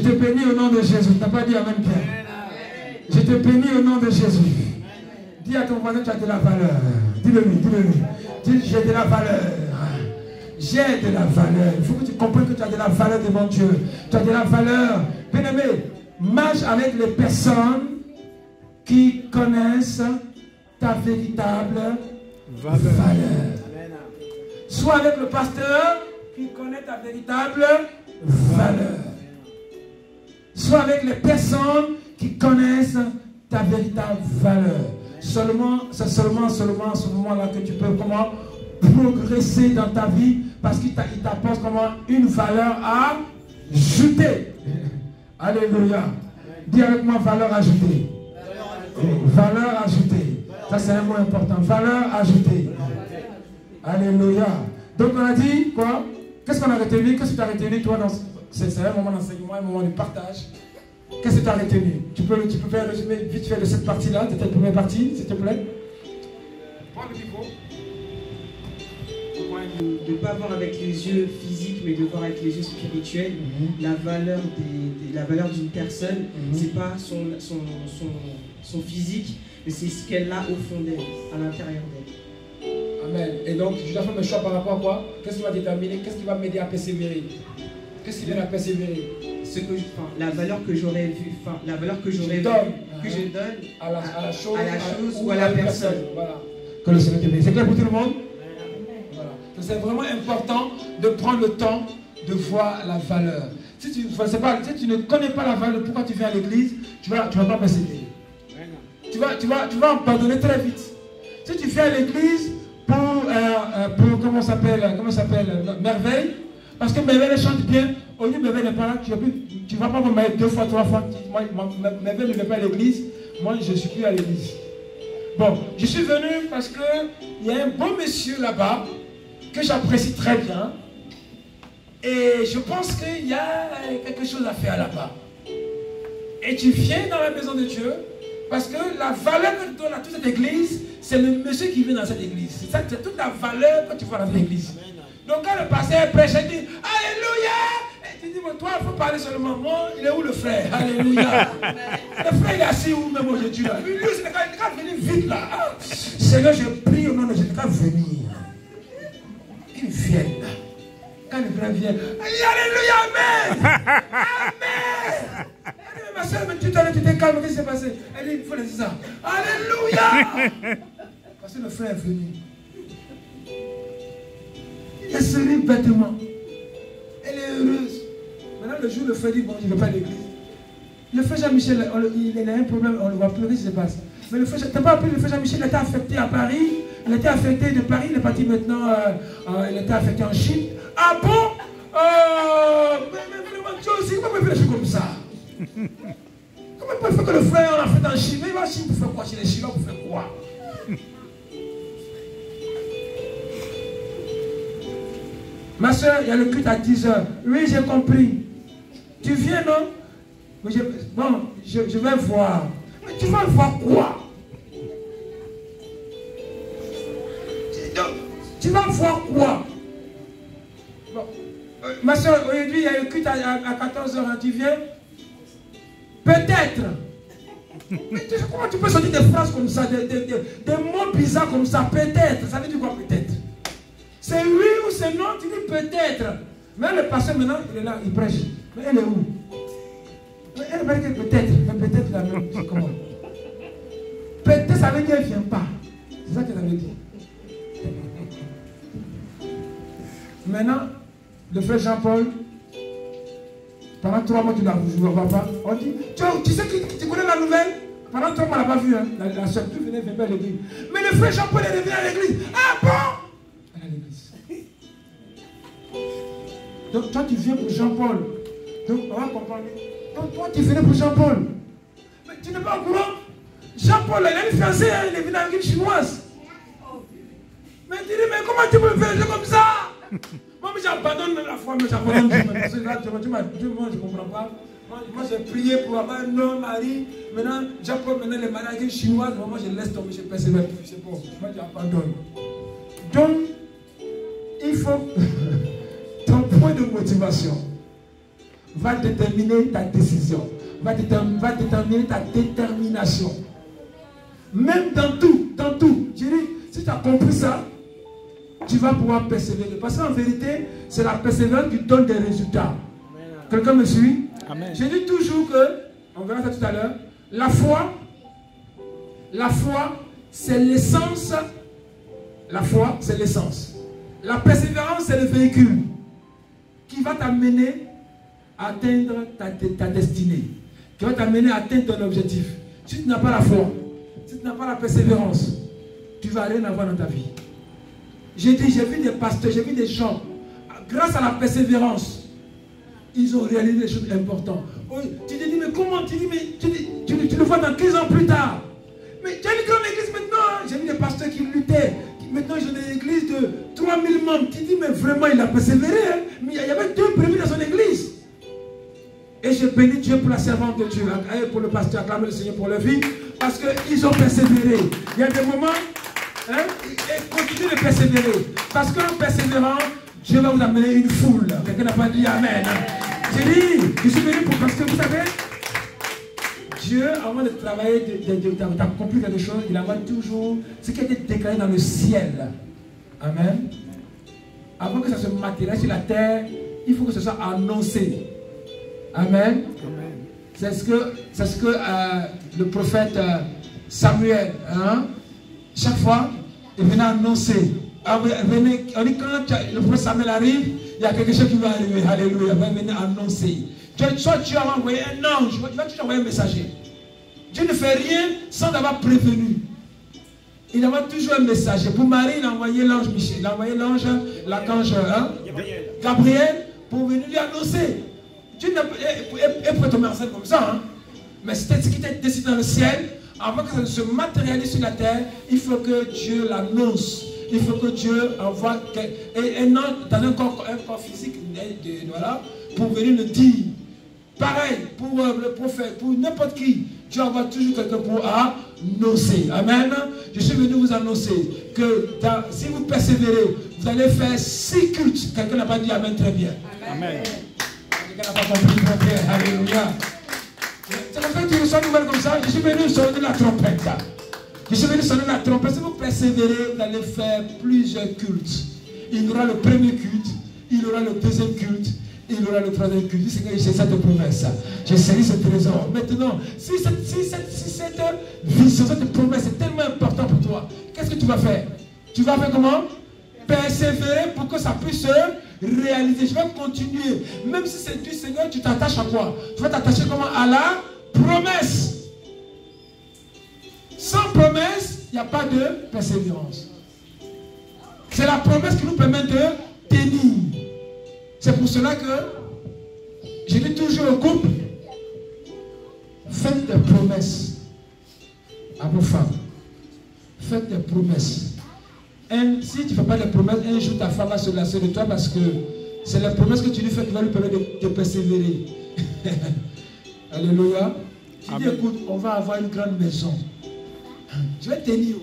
te bénis au nom de Jésus. Tu n'as pas dit Amen, Pierre. Je te bénis au nom de Jésus. Dis à ton voisin, tu as de la valeur. Dis-le-lui, dis-le-lui. Dis, j'ai de la valeur. J'ai de la valeur. Il faut que tu comprennes que tu as de la valeur devant Dieu. Tu as de la valeur. Bien-aimé, marche avec les personnes qui connaissent ta véritable valeur. Sois avec le pasteur qui connaît ta véritable valeur. Sois avec les personnes qui connaissent ta véritable valeur. C'est seulement à ce moment-là que tu peux comment progresser dans ta vie parce qu'il t'apporte comment une valeur ajoutée. Alléluia. Dis avec moi valeur ajoutée. Valeur ajoutée. Ça c'est un mot important. Valeur ajoutée. Alléluia. Donc on a dit quoi? Qu'est-ce qu'on a retenu? Qu'est-ce que tu as retenu toi dans c'est un moment d'enseignement, un moment de partage. Qu'est-ce que tu as retenu? Tu peux faire un résumé vite fait de cette partie-là, de cette première partie, s'il te plaît? Prends le micro. De ne pas voir avec les yeux physiques, mais de voir avec les yeux spirituels. La valeur d'une personne, c'est pas son physique, mais c'est ce qu'elle a au fond d'elle, à l'intérieur d'elle. Amen. Et donc, je dois faire mes choix par rapport à quoi? Qu'est-ce qui va déterminer? Qu'est-ce qui va m'aider à persévérer? Qu'est-ce qui vient à persévérer? La valeur que j'aurais vue, la valeur que j'aurais que je donne à la chose ou à la personne. Voilà. Que le Seigneur te bénisse. C'est clair pour tout le monde? Voilà. C'est vraiment important de prendre le temps de voir la valeur. Si tu ne connais pas la valeur, pourquoi tu viens à l'église, tu vas pas persévérer. Tu vas en pardonner très vite. Si tu viens à l'église pour comment s'appelle merveille, parce que merveille chante bien, au lieu de merveille n'est pas là, tu ne vas pas me mettre 2 fois, 3 fois. Merveille ne vient pas à l'église, moi je ne suis plus à l'église. Bon, je suis venu parce qu'il y a un beau monsieur là-bas que j'apprécie très bien. Et je pense qu'il y a quelque chose à faire là-bas. Et tu viens dans la maison de Dieu parce que la valeur que tu donnes à toute cette église, c'est le monsieur qui vient dans cette église. C'est toute la valeur que tu vois dans cette église. Donc quand le pasteur prêche, il dit Alléluia. Et tu dis, mais toi, il faut parler seulement. Moi, il est où le frère? Alléluia. Le frère, il est assis où même aujourd'hui là? Lui, c'est le gars venir vite là. Ah, Seigneur, je prie au nom de Jésus, le gars venir. Qu'il vienne. Quand le frère vient, Alléluia, Amen. Amen. Elle dit, ma soeur, mais tu t'es calme, qu'est-ce qui s'est passé? Elle dit, il faut laisser ça. Alléluia. Parce que le frère est venu. Elle se rit bêtement. Elle est heureuse. Maintenant, le jour, le frère dit, bon, je ne vais pas à l'église. Le frère Jean-Michel, il a un problème, on le voit pleurer, ce qui se passe. Mais le frère, tu n'as pas appris, le frère Jean-Michel, il était affecté à Paris. Il était affecté de Paris, il est parti maintenant, il était affecté en Chine. Ah bon? Mais vraiment, Dieu aussi, comment il peut faire des choses comme ça? Comment il peut faire que le frère en affecté en Chine? Mais il va en Chine pour faire quoi? Chez les Chinois pour faire quoi? Ma soeur, il y a le culte à 10 h. Oui, j'ai compris. Tu viens, non? Mais je vais voir. Mais tu vas voir quoi? Tu vas voir quoi? Bon. Ma soeur, aujourd'hui, il y a le culte à 14 h. Hein. Tu viens? Peut-être. Mais comment tu peux sortir des phrases comme ça, des mots bizarres comme ça? Peut-être. Ça veut dire quoi, peut-être? C'est oui ou c'est non, tu dis peut-être. Mais le pasteur maintenant, il est là, il prêche. Mais elle est où? Mais elle va dire peut-être. Mais peut-être la même. Comment? Peut-être ça veut dire qu'elle ne vient pas. C'est ça que ça veut dire. Maintenant, le frère Jean-Paul, pendant 3 mois, tu ne la vois pas. On dit, tu sais que tu connais la nouvelle? Pendant 3 mois, on ne l'a pas vu. Hein? La soeur, tu venais pas à l'église. Mais le frère Jean-Paul est revenu à l'église. Ah bon? À l'église. Donc toi tu viens pour Jean-Paul. Donc on va comprendre. Donc toi tu venais pour Jean-Paul. Mais tu n'es pas au courant? Jean-Paul, il a une fiancée, hein, il est venu avec une chinoise. Mais tu dis, mais comment tu peux faire comme ça? Moi j'abandonne la foi, mais j'abandonne. Parce que là, Dieu, moi je ne comprends pas. Moi j'ai prié pour avoir un homme, mari. Maintenant, Jean-Paul, maintenant il est marié avec une chinoise. Moi je laisse tomber, je persévère plus. C'est bon, moi j'abandonne. Donc, il faut ton point de motivation. va déterminer ta décision, va déterminer ta détermination. Même dans tout, j'ai dit, si tu as compris ça, tu vas pouvoir persévérer. Parce qu'en vérité, c'est la persévérance qui donne des résultats. Quelqu'un me suit? Amen. Je dis toujours que, on verra ça tout à l'heure, la foi, c'est l'essence. La foi, c'est l'essence. La persévérance, c'est le véhicule qui va t'amener à atteindre ta destinée, qui va t'amener à atteindre ton objectif. Si tu n'as pas la foi, si tu n'as pas la persévérance, tu ne vas rien avoir dans ta vie. J'ai vu des pasteurs, j'ai vu des gens, grâce à la persévérance, ils ont réalisé des choses importantes. Tu te dis, mais comment? Tu le vois dans 15 ans plus tard. Mais tu as une grande église maintenant. J'ai vu des pasteurs qui luttaient. Maintenant, ils ont une église de 3000 membres. Tu dis, mais vraiment, il a persévéré. Hein? Mais il y avait 2 prévus dans son église. Et je bénis Dieu pour la servante de Dieu, et pour le pasteur, acclamer le Seigneur pour leur vie, parce qu'ils ont persévéré. Il y a des moments, hein, et continuez de persévérer. Parce qu'en persévérant, Dieu va vous amener une foule. Quelqu'un n'a pas dit Amen. J'ai dit, je suis venu pour, parce que vous savez, Dieu, avant de travailler, d'accomplir quelque chose, il envoie toujours ce qui a été déclaré dans le ciel. Amen. Avant que ça se matérialise sur la terre, il faut que ce soit annoncé. Amen. C'est ce que le prophète Samuel, hein, chaque fois, il venait annoncer. On dit quand le prophète Samuel arrive, il y a quelque chose qui va arriver. Alléluia. Il va venir annoncer. Soit Dieu a envoyé un ange, il va toujours envoyer un messager. Dieu ne fait rien sans avoir prévenu. Il envoie toujours un messager. Pour Marie, il a envoyé l'ange Michel. Il a envoyé l'archange Gabriel pour venir lui annoncer. Dieu est prêt à tomber enceinte comme ça. Hein? Mais c'était ce qui était décidé dans le ciel. Avant que ça ne se matérialise sur la terre, il faut que Dieu l'annonce. Il faut que Dieu envoie un ange dans un corps physique, voilà, pour venir le dire. Pareil pour le prophète, pour n'importe qui. Dieu envoie toujours quelqu'un pour annoncer. Amen. Je suis venu vous annoncer que si vous persévérez, vous allez faire 6 cultes. Quelqu'un n'a pas dit Amen très bien. Amen. Quelqu'un n'a pas compris très bien. Alléluia. C'est comme ça que tu reçois une nouvelle comme ça. Je suis venu sonner la trompette. Je suis venu sonner la trompette. Si vous persévérez, vous allez faire plusieurs cultes. Il y aura le premier culte, il y aura le deuxième culte, il y aura le troisième culte. Seigneur, j'ai cette promesse. J'ai saisi ce trésor. Maintenant, si cette vision, cette promesse est tellement importante pour toi, qu'est-ce que tu vas faire? Tu vas faire comment? Persévérer pour que ça puisse se réaliser. Je vais continuer. Même si c'est du Seigneur, tu t'attaches à quoi? Tu vas t'attacher comment? À la promesse. Sans promesse, il n'y a pas de persévérance. C'est la promesse qui nous permet de tenir. C'est pour cela que je dis toujours au couple, faites des promesses à vos femmes. Faites des promesses. Si tu ne fais pas des promesses, un jour ta femme va se lasser de toi parce que c'est la promesse que tu lui fais qui va lui permettre de persévérer. Alléluia. Tu dis, écoute, on va avoir une grande maison. Je vais tenir.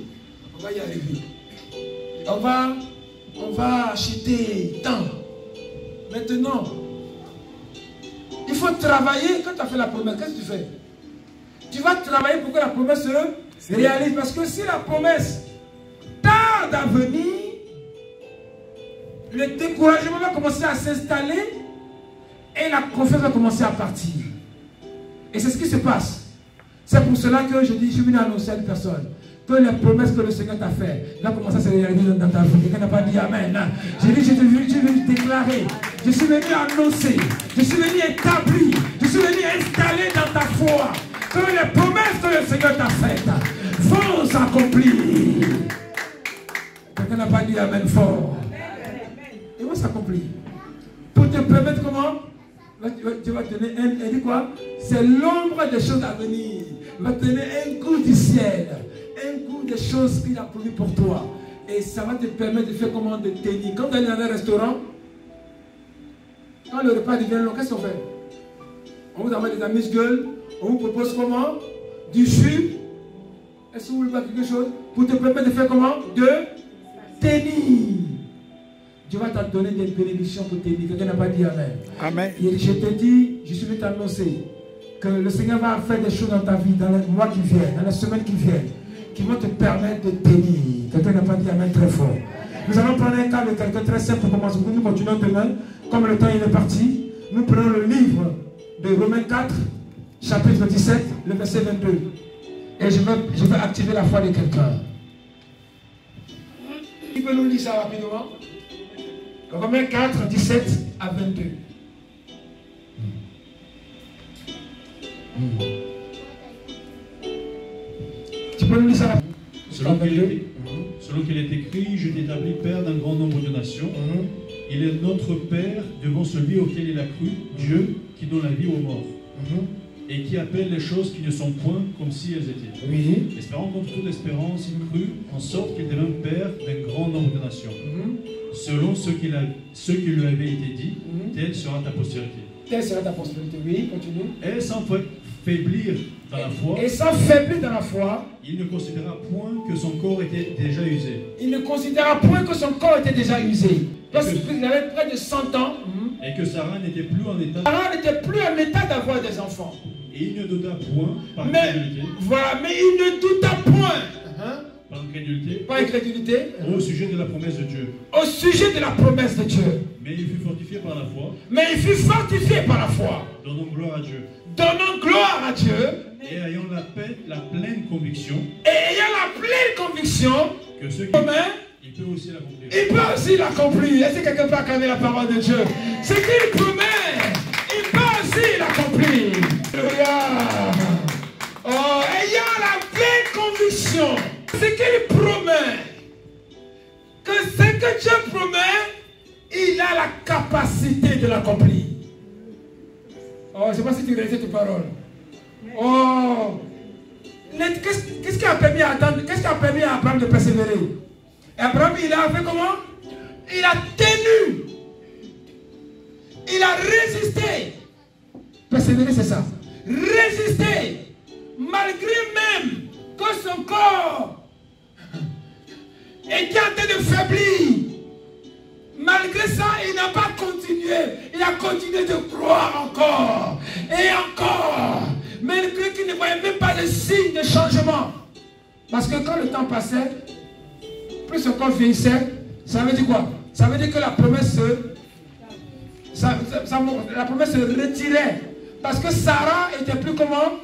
On va y arriver. On va acheter tant. Maintenant, il faut travailler. Quand tu as fait la promesse, qu'est-ce que tu fais? Tu vas travailler pour que la promesse se réalise. Parce que si la promesse tarde à venir, le découragement va commencer à s'installer et la confiance va commencer à partir. Et c'est ce qui se passe. C'est pour cela que je dis, je suis venu annoncer à une personne que les promesses que le Seigneur t'a fait va commencer à se réaliser dans ta vie. Quelqu'un n'a pas dit Amen. J'ai dit, je suis venu déclarer, je suis venu annoncer, je suis venu établir, je suis venu installer dans ta foi que les promesses que le Seigneur t'a faites vont s'accomplir. Quelqu'un n'a pas dit Amen fort. Ils vont s'accomplir. Pour te permettre comment? Tu vas donner elle dit quoi? C'est l'ombre des choses à venir. Il va te donner un goût du ciel, un goût des choses qu'il a prévues pour toi. Et ça va te permettre de faire comment? De tenir. Quand tu es dans un restaurant, quand le repas devient long, qu'est-ce qu'on fait? On vous envoie des amuse-gueules, on vous propose comment? Du jus. Est-ce que vous voulez voir quelque chose? Pour te permettre de faire comment? De tenir. Dieu va te donner des bénédictions pour t'aider. Quelqu'un n'a pas dit Amen. Amen. Et je te dis, je suis venu t'annoncer que le Seigneur va faire des choses dans ta vie, dans les mois qui viennent, dans les semaines qui viennent, qui vont te permettre de tenir. Quelqu'un n'a pas dit Amen très fort. Nous allons prendre un cas de quelqu'un très simple pour commencer. Nous continuons demain. Comme le temps il est parti, nous prenons le livre de Romains 4, chapitre 17, le verset 22. Et je vais activer la foi de quelqu'un. Qui peut nous lire ça rapidement? Romains 4, 17 à 22. Tu peux nous lire ça rapidement? Selon qu'il est écrit, je t'établis père d'un grand nombre de nations. Il est notre Père devant celui auquel il a cru, Dieu, qui donne la vie aux morts. Et qui appelle les choses qui ne sont point comme si elles étaient. Oui. Espérant contre toute espérance, il crut, en sorte qu'il devint père d'un grand nombre de nations. Selon ce qui lui avait été dit, telle sera ta postérité. Telle sera ta postérité, oui, continue. Et sans faiblir dans la foi, et sans faiblir dans la foi, il ne considéra point que son corps était déjà usé. Il ne considéra point que son corps était déjà usé. Parce qu'il avait près de 100 ans. Et que Sarah n'était plus en état. Sarah n'était plus en état d'avoir des enfants. Et il ne douta point par incrédulité. Voilà, mais il ne douta point. Par incrédulité. Par incrédulité. Au sujet de la promesse de Dieu. Au sujet de la promesse de Dieu. Mais il fut fortifié par la foi. Mais il fut fortifié par la foi. Donnant gloire à Dieu. Donnant gloire à Dieu. Et ayant la pleine conviction. Et ayant la pleine conviction. Que ce qui il peut aussi l'accomplir. Il peut aussi l'accomplir. Est-ce que quelqu'un peut acclamer la parole de Dieu? Ce qu'il promet, il peut aussi l'accomplir. Oh, ayant la pleine conviction, ce qu'il promet, que ce que Dieu promet, il a la capacité de l'accomplir. Oh, je ne sais pas si tu réalises tes paroles. Oh, qu'est-ce qui a permis à Adam, qu'est-ce qui a permis à Abraham de persévérer? Abraham, il a fait comment? Il a tenu. Il a résisté. Persévérer, c'est ça. Résister. Malgré même que son corps était en train de faiblir. Malgré ça, il n'a pas continué. Il a continué de croire encore. Et encore. Malgré qu'il ne voyait même pas de signe de changement. Parce que quand le temps passait, plus son corps vieillissait, ça veut dire quoi? Ça veut dire que la promesse la promesse se retirait. Parce que Sarah était plus comment?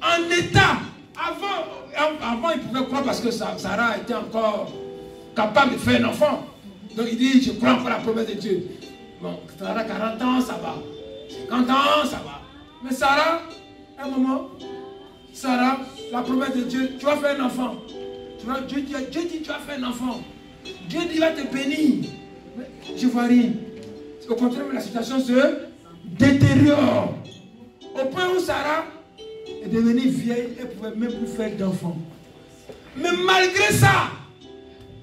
En état. Avant, il pouvait croire parce que Sarah était encore capable de faire un enfant. Donc il dit, je crois encore à la promesse de Dieu. Bon, Sarah, 40 ans, ça va. 50 ans, ça va. Mais Sarah, un moment, Sarah, la promesse de Dieu, tu vas faire un enfant. Dieu dit, tu vas faire un enfant. Dieu dit, il va te bénir. Mais je ne vois rien. Au contraire, la situation se détériore. Au point où Sarah est devenue vieille, elle ne pouvait même plus faire d'enfant. Mais malgré ça,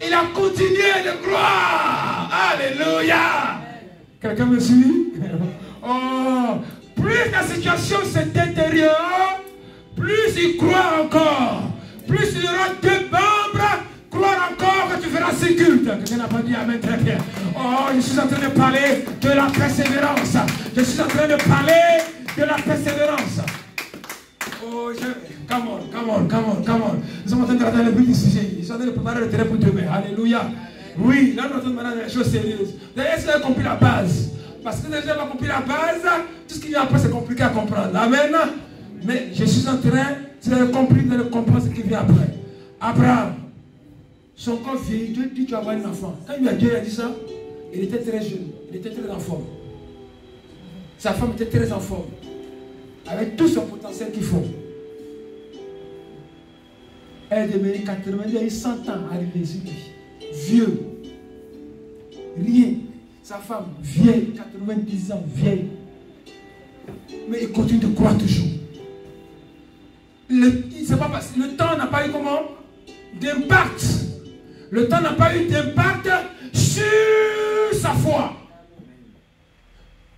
il a continué de croire. Alléluia. Quelqu'un me suit? Oh, plus la situation se détériore, plus il croit encore. Plus il y aura 2 membres, croire encore que tu feras 6 cultes. Quelqu'un n'a pas dit Amen très bien. Oh, je suis en train de parler de la persévérance. Je suis en train de parler de la persévérance. Oh, come on. Nous sommes en train de regarder le but du sujet. Ils sont en train de préparer le terrain pour demain. Alléluia. Oui, là nous sommes en train de faire des choses sérieuses. D'ailleurs, est-ce que vous avez compris la base? Parce que déjà, vous avez compris la base, tout ce qui vient après, c'est compliqué à comprendre. Amen. Mais je suis en train, si vous avez compris, vous allez comprendre ce qui vient après. Abraham, son corps vieillit, Dieu dit tu vas avoir un enfant. Quand Dieu a dit ça, il était très jeune, il était très en forme. Sa femme était très en forme, avec tout son potentiel qu'il faut. Elle est devenue 80, il y a eu 100 ans arrivé sur lui. Vieux. Rien. Sa femme, vieille, 90 ans, vieille. Mais il continue de croire toujours. Le temps n'a pas eu comment? D'impact. Le temps n'a pas eu d'impact sur sa foi.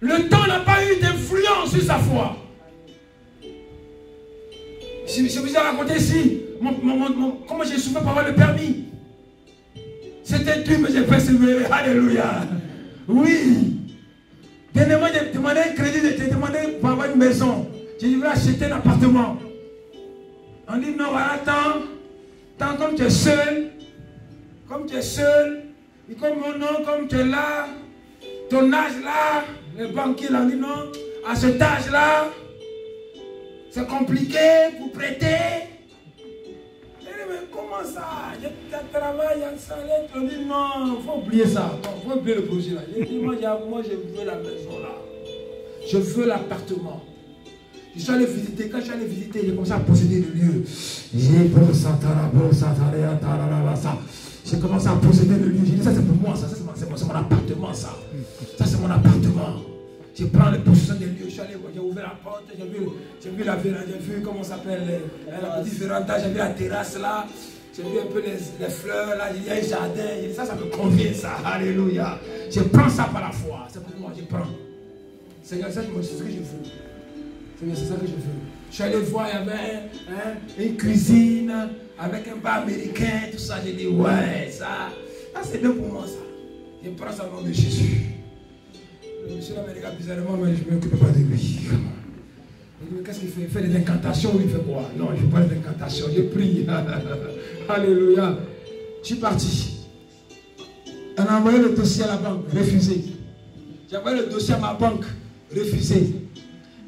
Le temps n'a pas eu d'influence sur sa foi. Je vous ai raconté ici comment j'ai souffert pour avoir le permis. C'était dur, mais j'ai persévéré. Alléluia. Oui. Dernièrement, j'ai demandé un crédit, j'ai demandé pour avoir une maison. J'ai dit, je vais acheter un appartement. On dit, non, voilà, tant comme tu es seul, et comme mon nom, comme tu es là, ton âge là, les banquiers l'ont dit, non, à cet âge là, c'est compliqué pour prêter. Mais comment ça? Il y a un travail, il y a un salaire. On dit non, il faut oublier ça. Il faut oublier le projet là. J'ai dit, moi je veux la maison là. Je veux l'appartement. Je suis allé visiter. Quand je suis allé visiter, j'ai commencé à posséder le lieu. J'ai commencé à posséder le lieu. J'ai dit, ça c'est pour moi, ça c'est mon appartement, ça. Ça c'est mon appartement. Je prends les possessions des lieux, je suis allé, j'ai ouvert la porte, j'ai vu la véranda, j'ai vu comment ça s'appelle, la petite véranda, j'ai vu la terrasse là, j'ai vu un peu les fleurs là, il y a un jardin, j'ai dit, ça me convient ça, alléluia. Je prends ça par la foi, c'est pour moi, je prends. Seigneur, c'est ce que je veux. Seigneur, c'est ça que je veux. Je suis allé voir, il y avait une cuisine avec un bar américain, tout ça, j'ai dit, ouais, ça c'est bien pour moi ça. Je prends ça au nom de Jésus. Le monsieur l'Américain, bizarrement, mais je ne m'occupe pas de lui. Qu'est-ce qu'il fait? Il fait des incantations ou il fait quoi? Non, je ne fais pas des incantations, je prie. Alléluia. Je suis parti. On a envoyé le dossier à la banque, refusé. J'ai envoyé le dossier à ma banque, refusé.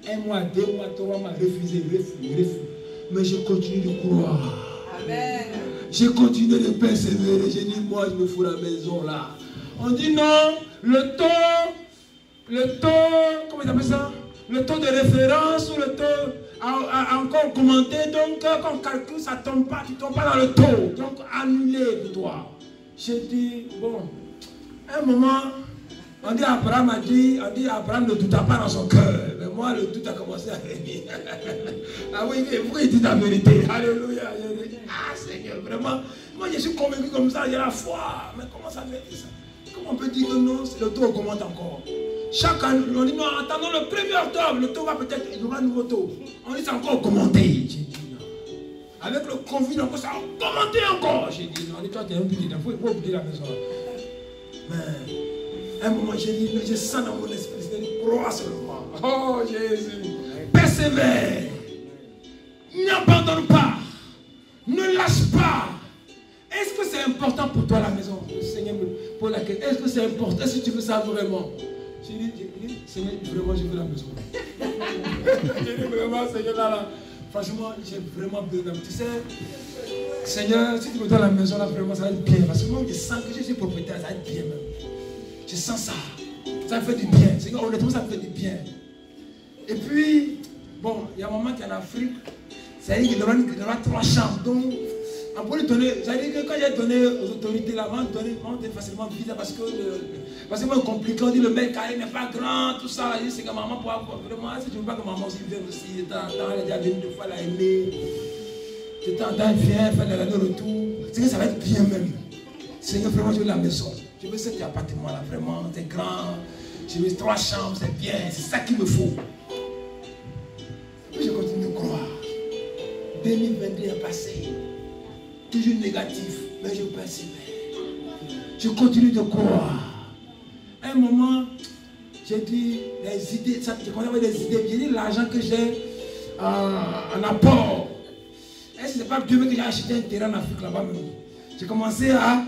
1 mois, 2 mois, 3 mois, refusé. Mais je continue de croire. Amen. Je continue de persévérer. J'ai dit, moi, je me fous la maison là. On dit non, le taux, comment ils appellent ça? Le taux de référence ou le taux a encore augmenté. Donc, quand on calcule, ça ne tombe pas. Tu ne tombes pas dans le taux. Donc, annulé pour toi. J'ai dit, bon, à un moment, on dit Abraham ne douta pas dans son cœur. Mais moi, le doute a commencé à venir. Ah oui, pourquoi il dit la vérité? Alléluia. J'ai dit, ah Seigneur, vraiment, moi je suis convaincu comme ça, j'ai la foi. Mais comment ça fait ça? Comment on peut dire que non, le taux augmente encore? Chaque année, on dit non, attendons le 1er octobre, le taux va peut-être, il y aura un nouveau taux. On dit c'est encore augmenté. J'ai dit non. Avec le Covid, encore, ça a augmenté encore. J'ai dit non, toi tu es un petit, il faut oublier la maison. Mais à un moment, j'ai dit, je sens dans mon esprit, je dis, crois seulement. Oh Jésus, persévère. N'abandonne pas. Ne lâche pas. Est-ce que c'est important pour toi la maison? Le Seigneur me pose la question. Est-ce que c'est important? Est-ce que tu veux ça vraiment? J'ai dit, Seigneur, vraiment, je veux la maison. J'ai dit, vraiment, Seigneur, là, franchement, j'ai vraiment besoin. Tu sais, Seigneur, si tu me donnes la maison, là, vraiment, ça va être bien. Parce que moi, je sens que je suis propriétaire, ça va être bien même. Je sens ça. Ça me fait du bien. Seigneur, honnêtement, ça me fait du bien. Et puis, bon, il y a un moment qu'en Afrique, ça dit qu'il aura 3 chambres. Donc, on peut lui donner, c'est-à-dire que quand j'ai donné aux autorités là, on donne facilement vite parce que c'est compliqué, on dit le mec carré n'est pas grand, tout ça, c'est que maman pourra vraiment, si tu ne veux pas que maman aussi vienne aussi, elle a déjà venu 2 fois, elle a aimé, de temps en temps elle vient, faire l'aller-retour, c'est que ça va être bien même. Seigneur, vraiment je veux la maison, je veux cet appartement là, vraiment, c'est grand, je veux 3 chambres, c'est bien, c'est ça qu'il me faut. Puis je continue de croire, 2022 est passé. Toujours négatif, mais je persévère. Je continue de croire. À un moment, j'ai dit des idées, j'ai commencé à avoir des idées. J'ai dit l'argent que j'ai en apport. Est-ce que c'est pas Dieu que j'ai acheté un terrain en Afrique là-bas même? J'ai commencé à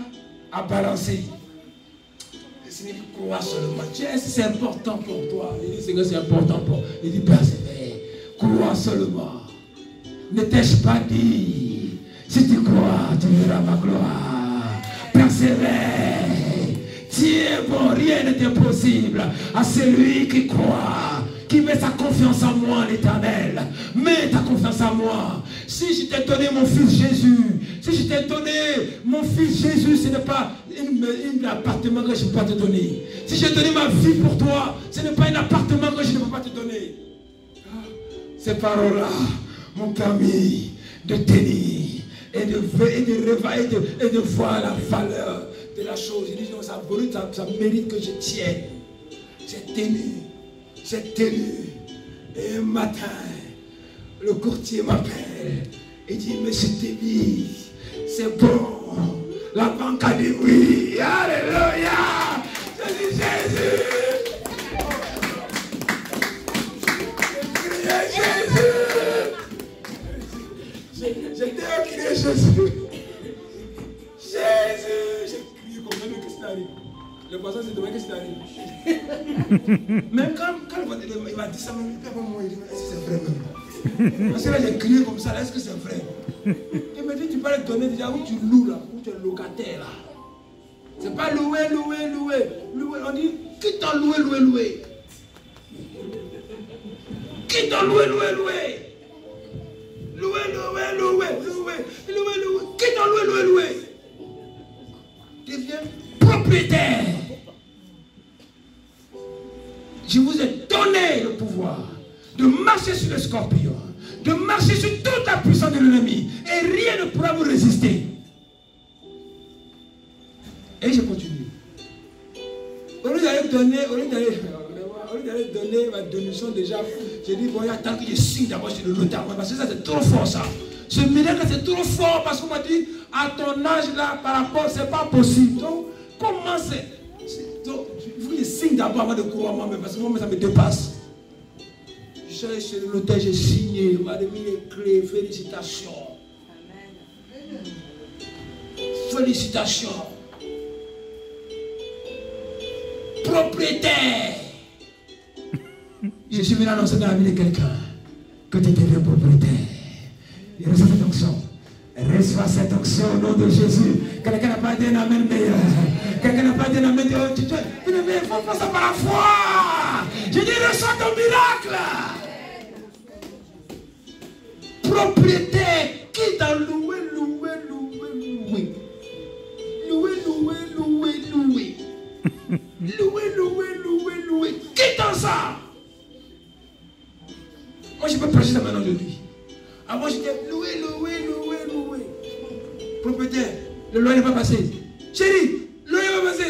balancer. Le Seigneur dit crois seulement. Est-ce que c'est important pour toi? Il dit Seigneur, c'est important pour toi. Il dit persévère. Crois seulement. Ne t'ai-je pas dit? Si tu crois, tu verras ma gloire. Persévère. Tu es bon, rien n'est impossible à celui qui croit, qui met sa confiance en moi, l'Éternel. Mets ta confiance en moi. Si je t'ai donné mon fils Jésus, si je t'ai donné mon fils Jésus, ce n'est pas un appartement que je ne peux pas te donner. Si j'ai donné ma vie pour toi, ce n'est pas un appartement que je ne peux pas te donner. Ces paroles-là m'ont permis de tenir. Et de voir la valeur de la chose. Je dis non, ça mérite que je tienne. J'ai tenu. Et un matin, le courtier m'appelle et dit, Monsieur Tébi, c'est bon. La banque a dit oui. Alléluia. Je dis Jésus. Jésus. J'étais crié Jésus. Jésus. J'ai crié comme ça, mais qu'est-ce qui arrive? Le passage s'est demandé qu'est-ce qui arrive. Même quand il m'a dit ça, il m'a dit, est-ce que c'est vrai même? Parce que là j'ai crié comme ça, là, est-ce que c'est vrai? Il m'a dit, tu peux le donner déjà où tu loues là, où tu es locataire là. C'est pas louer. On dit, qui t'a loué? Qui t'a loué? Qui t'a loué? Deviens propriétaire. Je vous ai donné le pouvoir de marcher sur les scorpions, de marcher sur toute la puissance de l'ennemi, et rien ne pourra vous résister. Et je continue. Au lieu d'aller donner ma donation déjà, j'ai dit, bon, il y a tant que je signe d'abord chez le notaire, parce que ça c'est trop fort ça. Ce miracle c'est trop fort parce qu'on m'a dit, à ton âge là, par rapport, c'est pas possible. Donc, comment c'est? Donc, il faut que je signe d'abord avant de croire moi-même, parce que moi, ça me dépasse. Je suis allé chez le notaire, j'ai signé, il m'a remis les clés, félicitations. Félicitations. Propriétaire. Je suis venu annoncer dans la vie de quelqu'un que tu deviens propriétaire. Il reçoit cette onction. Reçois cette onction au nom de Jésus. Quelqu'un n'a pas dit un amen meilleur. Quelqu'un n'a pas dit un amen meilleur. Tu devais faire ça par la foi. Je dis reçois ton miracle. Propriétaire qui t'a loué. Qui t'a ça? Moi je peux prêcher ça maintenant aujourd'hui. Avant j'étais loué. Propriétaire, le loyer n'est pas passé. Chérie, le loyer n'est pas passé.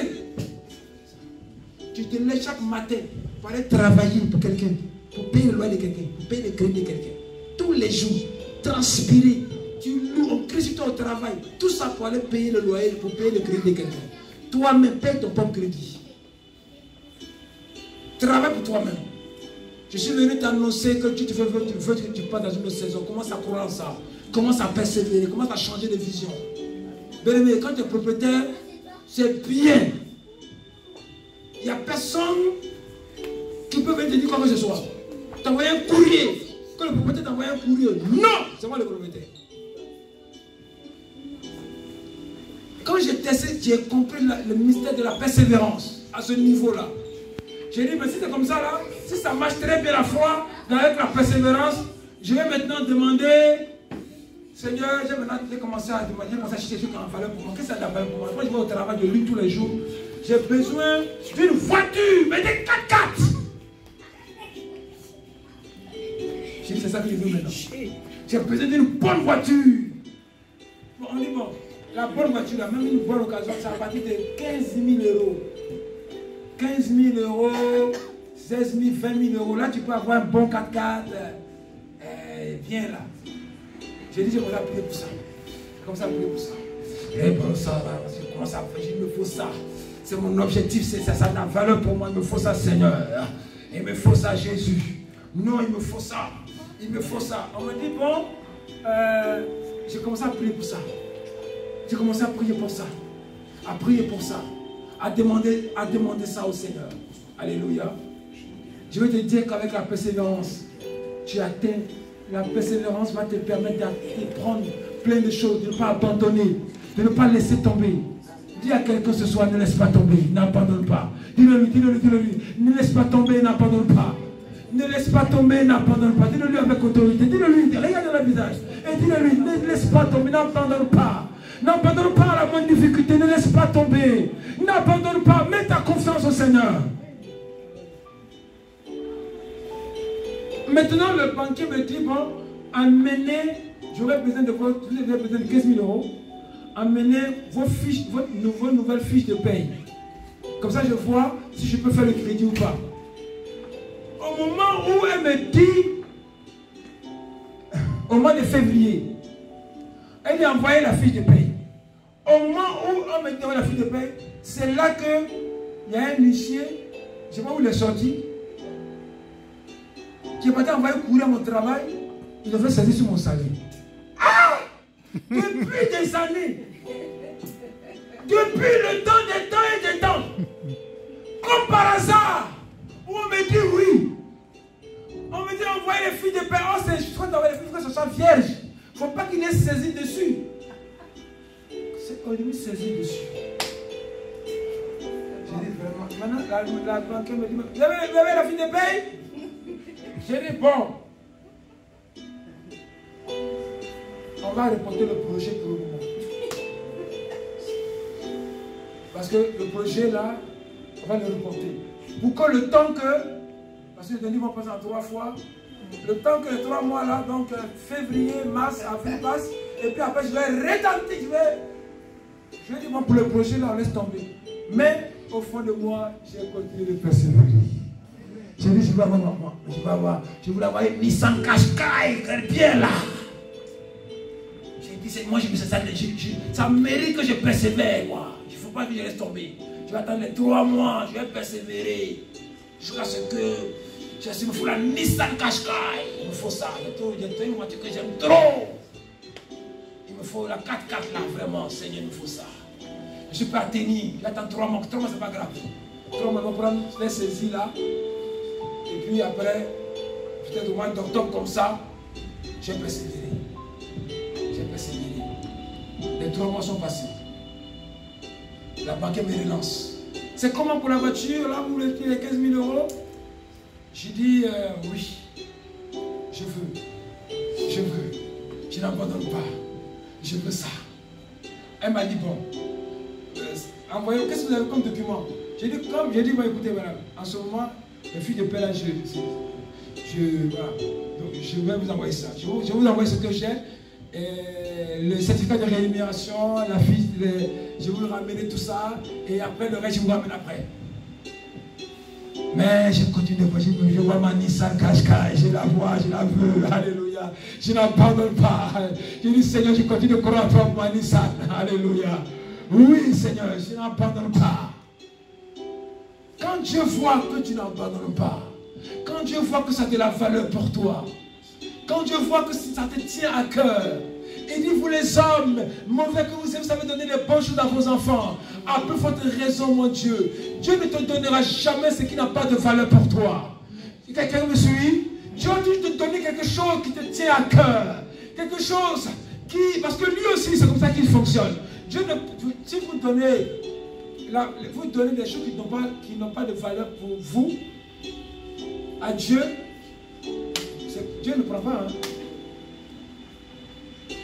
Tu te lèves chaque matin pour aller travailler pour quelqu'un, pour payer le loyer de quelqu'un, pour payer le crédit de quelqu'un. Tous les jours, transpirer, tu loues, on crie sur toi au travail. Tout ça pour aller payer le loyer, pour payer le crédit de quelqu'un. Toi-même, paye ton propre crédit. Travaille pour toi-même. Je suis venu t'annoncer que tu veux que tu passes dans une autre saison. Commence à croire en ça. Commence à persévérer. Commence à changer de vision. Bien-aimé, quand tu es propriétaire, c'est bien. Il n'y a personne qui peut venir te dire quoi que ce soit. T'envoies un courrier. Quand le propriétaire t'envoie un courrier, non, c'est moi le propriétaire. Quand j'ai testé, j'ai compris le mystère de la persévérance à ce niveau-là. J'ai dit, mais si c'est comme ça là, si ça marche très bien la foi, avec la persévérance, je vais maintenant demander, Seigneur, j'ai commencé à demander, j'ai commencé à chercher ce qui a en valeur pour moi. Qu'est-ce que ça a de valeur pour moi? Moi je vais au travail, je lis tous les jours. J'ai besoin d'une voiture, mais des 4x4. J'ai dit, c'est ça que je veux maintenant. J'ai besoin d'une bonne voiture. Bon, on dit, bon, la bonne voiture, là, même une bonne occasion, ça va partir de 15 000 euros. 15 000 euros, 16 000, 20 000 euros. Là, tu peux avoir un bon 4x4. Viens là. J'ai dit, je commence à prier pour ça. Je commence à prier pour ça. Et pour ça, là, je commence à prier. Il me faut ça. C'est mon objectif. Ça a de la valeur pour moi. Il me faut ça, Seigneur. Il me faut ça, Jésus. Non, il me faut ça. Il me faut ça. On me dit, bon, j'ai commencé à prier pour ça. J'ai commencé à prier pour ça. À prier pour ça. À demander ça au Seigneur. Alléluia. Je vais te dire qu'avec la persévérance, tu atteins. La persévérance va te permettre de prendre plein de choses, de ne pas abandonner, de ne pas laisser tomber. Dis à quelqu'un ce soir, ne laisse pas tomber, n'abandonne pas. Dis-le-lui, ne laisse pas tomber, n'abandonne pas. Ne laisse pas tomber, n'abandonne pas. Dis-le-lui avec autorité, dis-le-lui, regarde dans le visage. Et dis-le-lui, ne laisse pas tomber, n'abandonne pas. N'abandonne pas à la moindre difficulté, ne laisse pas tomber. N'abandonne pas, mets ta confiance au Seigneur. Maintenant, le banquier me dit, bon, amenez, j'aurais besoin de quoi? Vous avez besoin de 15 000 euros. Amenez vos nouvelles fiches de paye. Comme ça, je vois si je peux faire le crédit ou pas. Au moment où elle me dit, au mois de février, elle lui a envoyé la fiche de paye. Au au moment où on me donne la fiche de paie, c'est là que il y a un huissier, je ne sais pas où il est sorti, qui m'a envoyé courir à mon travail, il devait saisir sur mon salaire. Ah! Depuis des années, depuis le temps des temps et des temps, comme par hasard, où on me dit oui, on me dit envoyer les filles de paix, oh c'est je souhaite envoyer les filles que ce soit vierge, il ne faut pas qu'il ait saisi dessus. C'est au début saisi dessus. J'ai dit vraiment, maintenant la banquière me dit, vous avez la fille de paix? J'ai dit bon. On va reporter le projet pour le moment. Parce que le projet là, on va le reporter. Pour que le temps que, parce que les derniers vont passer en 3 fois, le temps que les 3 mois là, donc février, mars, avril passe, et puis après je vais retenter, je vais dire bon pour le projet là, on laisse tomber. Mais au fond de moi, j'ai continué de persévérer. J'ai dit je vais avoir maman, je voulais avoir une Nissan Qashqai, Pierre là. Moi, ça mérite que je persévère, quoi. Il ne faut pas que je laisse tomber. Je vais attendre les 3 mois, je vais persévérer. Jusqu'à ce que il me faut la Nissan Qashqai. Il me faut ça. J'ai une voiture que j'aime trop. Il me faut la 4x4 là, vraiment, Seigneur, il me faut ça. Je suis pas à tenir. J'attends 3 mois. 3 mois, c'est pas grave. 3 mois, je vais prendre les saisies là. Et puis après, peut-être au mois d'octobre comme ça, je vais persévérer. Les 3 mois sont passés. La banque me relance. C'est comment pour la voiture, là, vous voulez les 15 000 euros? J'ai dit oui. Je veux. Je n'abandonne pas. Je veux ça. Elle m'a dit bon. Envoyez, qu'est-ce que vous avez comme document? J'ai dit bon, écoutez, madame, en ce moment, les filles de paix là, voilà. Donc, je vais vous envoyer ça. Je vais vous envoyer ce que j'ai. Le certificat de rémunération, la fiche, je vais vous ramener tout ça et après le reste je vous ramène après. Mais je continue de voir, je vois ma Nissan Qashqai, je la vois, je la veux, alléluia. Je n'abandonne pas. Je dis Seigneur, je continue de croire à toi pour ma Nissan, alléluia. Oui Seigneur, je n'abandonne pas. Quand Dieu voit que tu n'abandonnes pas, quand Dieu voit que ça a de la valeur pour toi, quand Dieu voit que ça te tient à cœur, il dit, vous les hommes, mauvais que vous savez donner les bonnes choses à vos enfants. À plus forte raison, mon Dieu. Dieu ne te donnera jamais ce qui n'a pas de valeur pour toi. Quelqu'un me suit? Dieu dit de te donner quelque chose qui te tient à cœur. Quelque chose qui... Parce que lui aussi, c'est comme ça qu'il fonctionne. Dieu ne... Si vous donnez des choses qui n'ont pas de valeur pour vous, à Dieu, Dieu ne prend pas. Hein.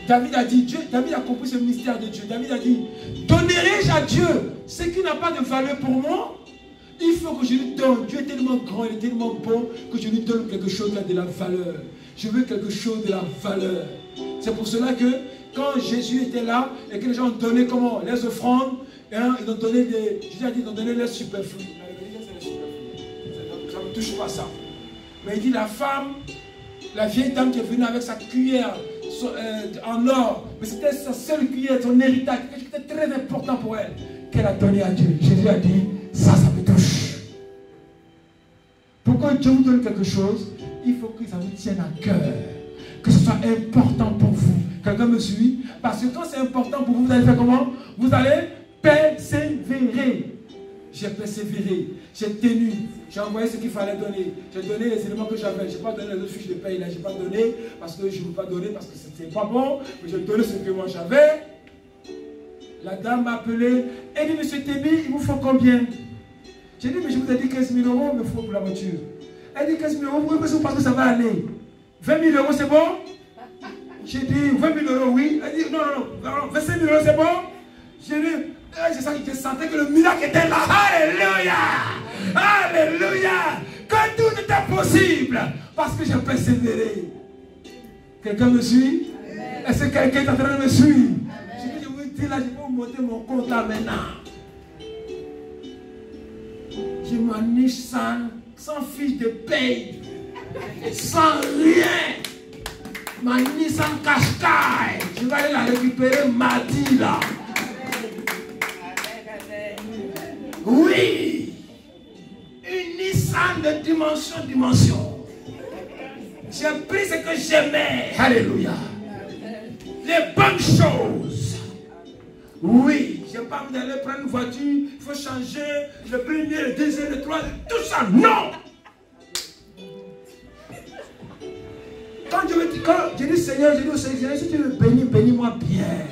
David a dit, David a compris ce mystère de Dieu. David a dit, donnerai-je à Dieu ce qui n'a pas de valeur pour moi? Il faut que je lui donne. Dieu est tellement grand, il est tellement bon que je lui donne quelque chose qui a de la valeur. Je veux quelque chose de la valeur. C'est pour cela que quand Jésus était là et que les gens ont donné comment? Les offrandes, hein, ils ont donné des... Jésus a dit, ils ont donné les superflus. Ça ne me touche pas ça. Mais il dit, la femme, la vieille dame qui est venue avec sa cuillère en or, mais c'était sa seule cuillère, son héritage, quelque chose qui était très important pour elle, qu'elle a donné à Dieu. Jésus a dit, ça me touche. Pourquoi Dieu vous donne quelque chose? Il faut que ça vous tienne à cœur, que ce soit important pour vous. Quelqu'un me suit? Parce que quand c'est important pour vous, vous allez faire comment? Vous allez persévérer. J'ai persévéré, j'ai tenu, j'ai envoyé ce qu'il fallait donner. J'ai donné les éléments que j'avais. Je n'ai pas donné les autres fiches de paye là. Je n'ai pas donné parce que je ne veux pas donner parce que ce n'était pas bon. Mais j'ai donné ce que moi j'avais. La dame m'a appelé. Elle dit, monsieur Tébi, il vous faut combien? J'ai dit, mais je vous ai dit 15 000 euros, il me faut pour la voiture. Elle dit 15 000 euros, vous parce que ça va aller. 20 000 euros, c'est bon? J'ai dit, 20 000 euros, oui. Elle dit, non, 25 000 euros, c'est bon? J'ai dit, je sentais que le miracle était là. Alléluia! Alléluia! Que tout était possible. Parce que j'ai persévéré. Quelqu'un me suit? Est-ce que quelqu'un est en train de me suivre? Je vous dis là, je vais vous monter mon compte là maintenant. J'ai ma Nissan sans fiche de paye. Sans rien. Ma Nissan Qashqai. Je vais aller la récupérer mardi là. Oui. Une Nissan de dimension. J'ai pris ce que j'aimais. Alléluia. Les bonnes choses. Oui. Je ne vais pas aller prendre une voiture. Il faut changer le premier, le deuxième, le troisième. Tout ça. Non. Quand je dis Seigneur, je dis au Seigneur, si tu veux bénir, bénis-moi bien.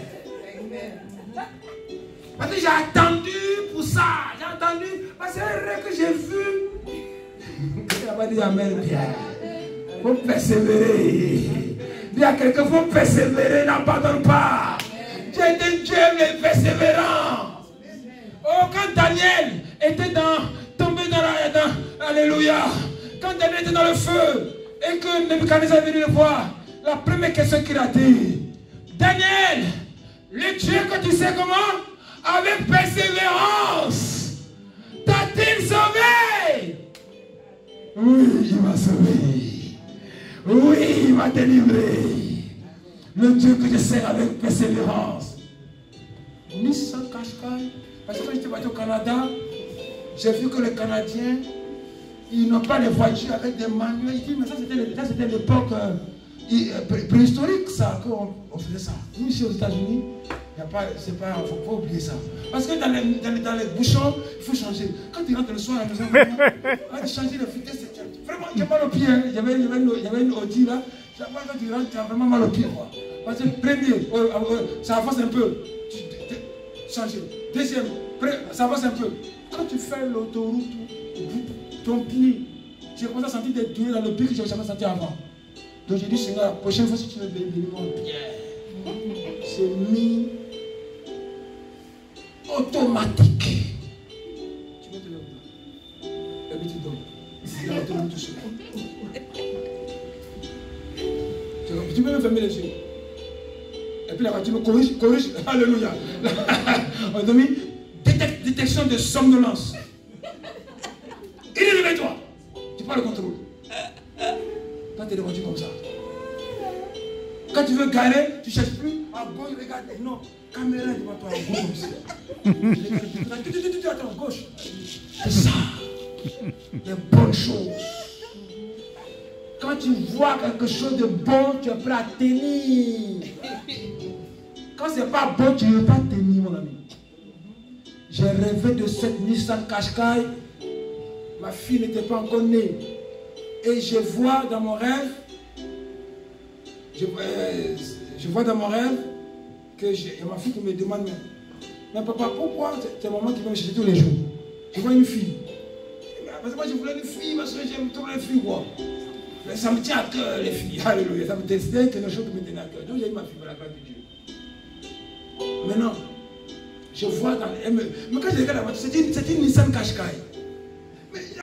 Parce que j'ai attendu pour ça. J'ai attendu. Parce que c'est un rêve que j'ai vu. Il n'a pas dit Amen bien. Il faut persévérer. Dis à quelqu'un, il faut persévérer, n'abandonne pas. Dieu est un Dieu mais persévérant. Oh, quand Daniel était tombé Alléluia. Quand Daniel était dans le feu et que Nebuchadnezzar est venu le voir, la première question qu'il a dit, Daniel, le Dieu que tu sais comment, avec persévérance, t'a-t-il sauvé? Oui, il m'a sauvé. Oui, il m'a délivré. Le Dieu que je sers avec persévérance. Nissan Qashqai. Parce que quand j'étais parti au Canada, j'ai vu que les Canadiens, ils n'ont pas les voitures avec des manuels. Il dit, mais ça c'était l'époque préhistorique, ça, qu'on faisait ça. Nous, ici aux États-Unis, il faut pas oublier ça. Parce que dans les bouchons, il faut changer. Quand tu rentres le soir à la maison, quand tu changes le vitesse, vraiment, j'ai mal au pied. Hein. Il y avait une Audi là. Quand tu rentres, tu as vraiment mal au pied. Quoi. Parce que premier, ça avance un peu. Changer. Deuxième, ça avance un peu. Quand tu fais l'autoroute, ton pied, j'ai commencé à sentir des douleurs dans le pied que je n'avais jamais senti avant. Donc j'ai dit, Seigneur, la prochaine fois, si tu veux bénir mon pied, c'est mis automatique. Tu mets de l'eau. Et puis tu donnes. Il va te le toucher. Tu peux me fermer les yeux. Et puis la voiture me corrige. Alléluia. On a mis détection de somnolence. Il est réveille-toi. Tu prends le contrôle. Quand tu es devant comme ça. Quand tu veux garer, tu ne cherches plus à gauche, regarde. Non, caméra devant toi, à gauche comme ça. Tu attends, à gauche. C'est ça. Les bonnes choses. Quand tu vois quelque chose de bon, tu es prêt à tenir. Quand ce n'est pas bon, tu ne veux pas tenir, mon ami. J'ai rêvé de cette Nissan Qashqai. Ma fille n'était pas encore née. Et je vois dans mon rêve, que ma fille qui me demande, mais papa, pourquoi c'est maman qui va me chercher tous les jours? Je vois une fille. Parce que moi je voulais une fille, parce que j'aime trop les filles, quoi. Mais ça me tient à cœur, les filles. Alléluia. Ça me testait quelque chose qui me tenait à cœur. Donc j'ai eu ma fille pour la grâce de Dieu. Maintenant, je vois dans les... Mais quand je regarde la voiture, c'est une Nissan Qashqai.